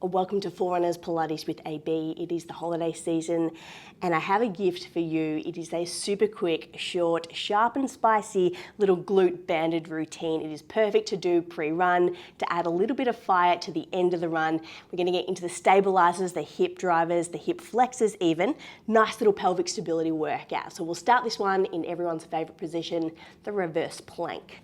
Welcome to Forerunners Pilates with AB. It is the holiday season and I have a gift for you. It is a super quick, short, sharp and spicy little glute banded routine. It is perfect to do pre-run, to add a little bit of fire to the end of the run. We're going to get into the stabilisers, the hip drivers, the hip flexors even. Nice little pelvic stability workout. So we'll start this one in everyone's favourite position, the reverse plank.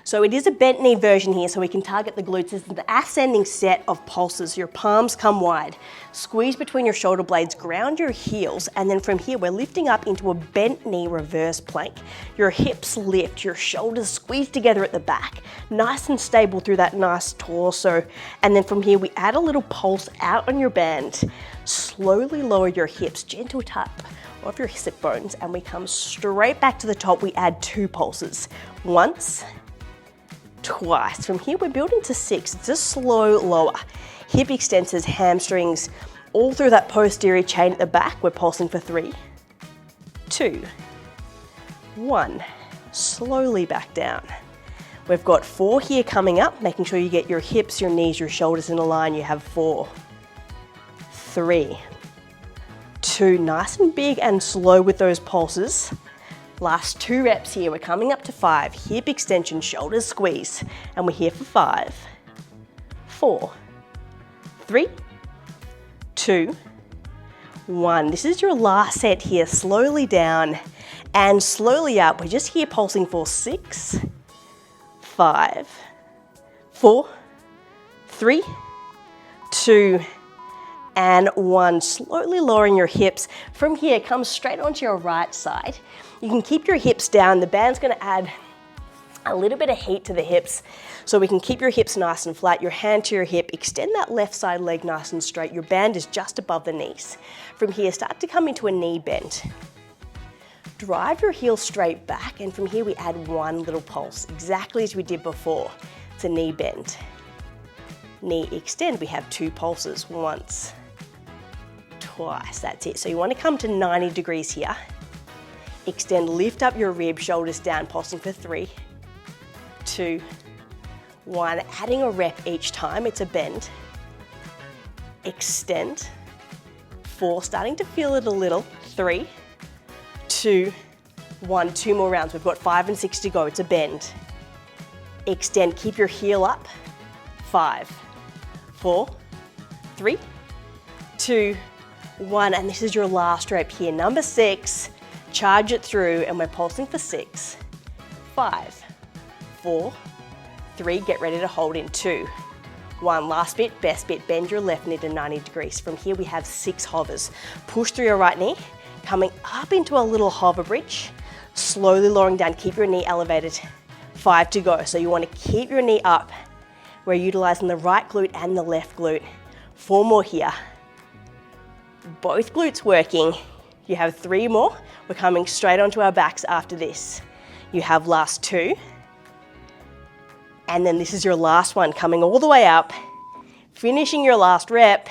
So it is a bent knee version here, so we can target the glutes. This is the ascending set of pulses. Your palms come wide. Squeeze between your shoulder blades, ground your heels, and then from here, we're lifting up into a bent knee reverse plank. Your hips lift, your shoulders squeeze together at the back. Nice and stable through that nice torso. And then from here, we add a little pulse out on your band. Slowly lower your hips, gentle tap of your hip bones, and we come straight back to the top. We add 2 pulses. Once, twice. From here, we're building to 6. It's a slow lower. Hip extensors, hamstrings, all through that posterior chain at the back. We're pulsing for 3, 2, 1. Slowly back down. We've got 4 here coming up, making sure you get your hips, your knees, your shoulders in a line. You have 4, 3, 2. Nice and big and slow with those pulses. Last 2 reps here. We're coming up to 5. Hip extension, shoulders squeeze. And we're here for 5, 4, 3, 2, 1. This is your last set here. Slowly down and slowly up. We're just here pulsing for 6, 5, 4, 3, 2, and 1. Slowly lowering your hips. From here, come straight onto your right side. You can keep your hips down. The band's going to add a little bit of heat to the hips so we can keep your hips nice and flat. Your hand to your hip. Extend that left side leg nice and straight. Your band is just above the knees. From here, start to come into a knee bend. Drive your heels straight back, and from here we add 1 little pulse, exactly as we did before. It's a knee bend. Knee extend. We have 2 pulses. Once, twice. That's it. So you want to come to 90 degrees here. Extend, lift up your ribs, shoulders down, pulsing for 3, 2, 1. Adding a rep each time. It's a bend. Extend. 4, starting to feel it a little. 3, 2, 1. 2 more rounds. We've got 5 and 6 to go. It's a bend. Extend, keep your heel up. 5, 4, 3, 2, 1. And this is your last rep here. Number 6. Charge it through, and we're pulsing for 6, 5, 4, 3. Get ready to hold in 2, 1. Last bit, best bit. Bend your left knee to 90 degrees. From here, we have 6 hovers. Push through your right knee, coming up into a little hover bridge. Slowly lowering down. Keep your knee elevated. 5 to go. So you want to keep your knee up. We're utilizing the right glute and the left glute. 4 more here. Both glutes working. You have 3 more. We're coming straight onto our backs after this. You have last 2. And then this is your last one, coming all the way up, finishing your last rep,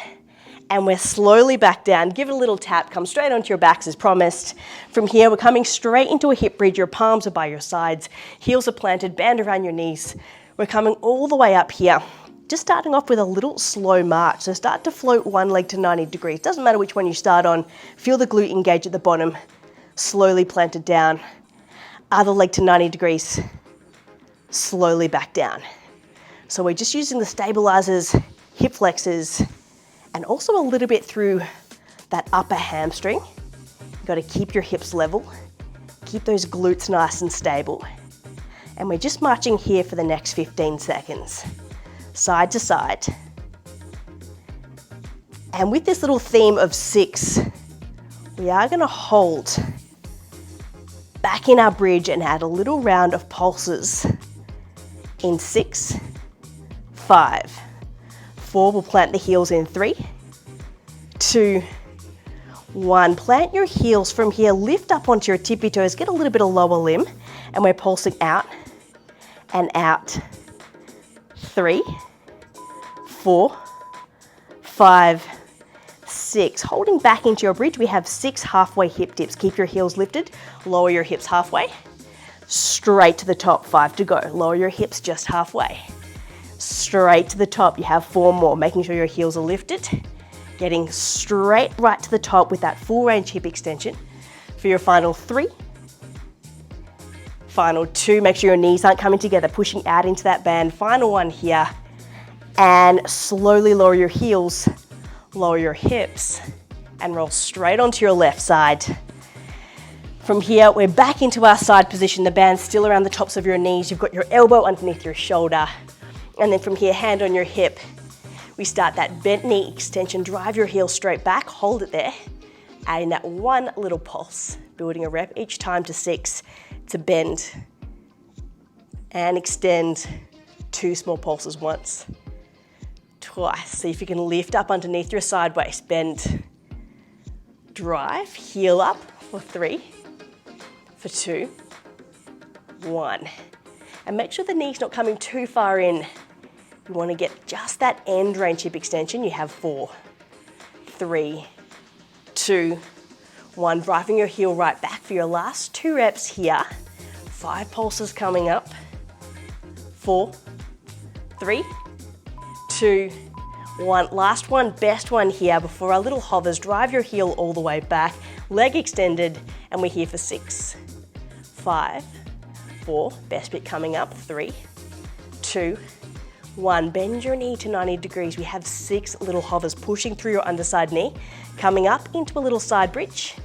and we're slowly back down. Give it a little tap, come straight onto your backs as promised. From here, we're coming straight into a hip bridge. Your palms are by your sides, heels are planted, band around your knees. We're coming all the way up here. Just starting off with a little slow march. So start to float one leg to 90 degrees. Doesn't matter which one you start on. Feel the glute engage at the bottom. Slowly planted down. Other leg to 90 degrees. Slowly back down. So we're just using the stabilizers, hip flexors, and also a little bit through that upper hamstring. You've got to keep your hips level. Keep those glutes nice and stable. And we're just marching here for the next 15 seconds. Side to side. And with this little theme of 6, we are going to hold back in our bridge and add a little round of pulses in 6, 5, 4. We'll plant the heels in 3, 2, 1. Plant your heels from here. Lift up onto your tippy toes. Get a little bit of lower limb. And we're pulsing out and out. 3, 4, 5, 6. Holding back into your bridge, we have 6 halfway hip dips. Keep your heels lifted, lower your hips halfway. straight to the top, 5 to go. Lower your hips just halfway. Straight to the top, you have 4 more, making sure your heels are lifted. Getting straight right to the top with that full range hip extension. For your final 3. Final 2, make sure your knees aren't coming together, pushing out into that band. Final 1 here. And slowly lower your heels, lower your hips, and roll straight onto your left side. From here, we're back into our side position. The band's still around the tops of your knees. You've got your elbow underneath your shoulder. And then from here, hand on your hip. We start that bent knee extension. Drive your heel straight back, hold it there. Adding that 1 little pulse, building a rep each time to 6 to bend and extend. 2 small pulses once, twice. See if you can lift up underneath your side waist, bend, drive, heel up for 3, for 2, 1. And make sure the knee's not coming too far in. You want to get just that end range hip extension. You have 4, 3, 2, 1. Driving your heel right back for your last 2 reps here. 5 pulses coming up. 4, 3, 2, 1. Last one, best one here before our little hovers. Drive your heel all the way back, leg extended, and we're here for 6, 5, 4. Best bit coming up. 3, 2, 1. Bend your knee to 90 degrees. We have 6 little hovers pushing through your underside knee, coming up into a little side bridge,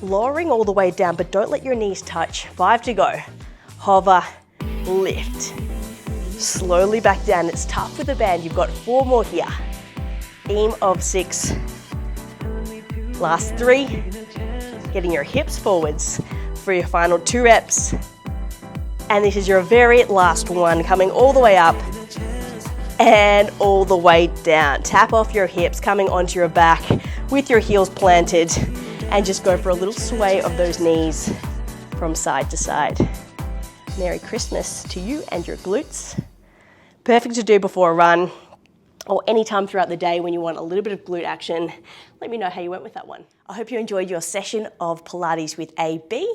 lowering all the way down, but don't let your knees touch. 5 to go. Hover, lift. Slowly back down. It's tough with a band. You've got 4 more here. Aim of 6. Last 3. Getting your hips forwards for your final 2 reps. And this is your very last one, coming all the way up and all the way down. Tap off your hips, coming onto your back with your heels planted, and just go for a little sway of those knees from side to side. Merry Christmas to you and your glutes. Perfect to do before a run or any time throughout the day when you want a little bit of glute action. Let me know how you went with that one. I hope you enjoyed your session of Pilates with AB.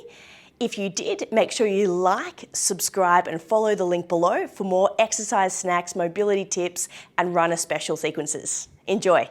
If you did, make sure you like, subscribe, and follow the link below for more exercise snacks, mobility tips, and runner special sequences. Enjoy.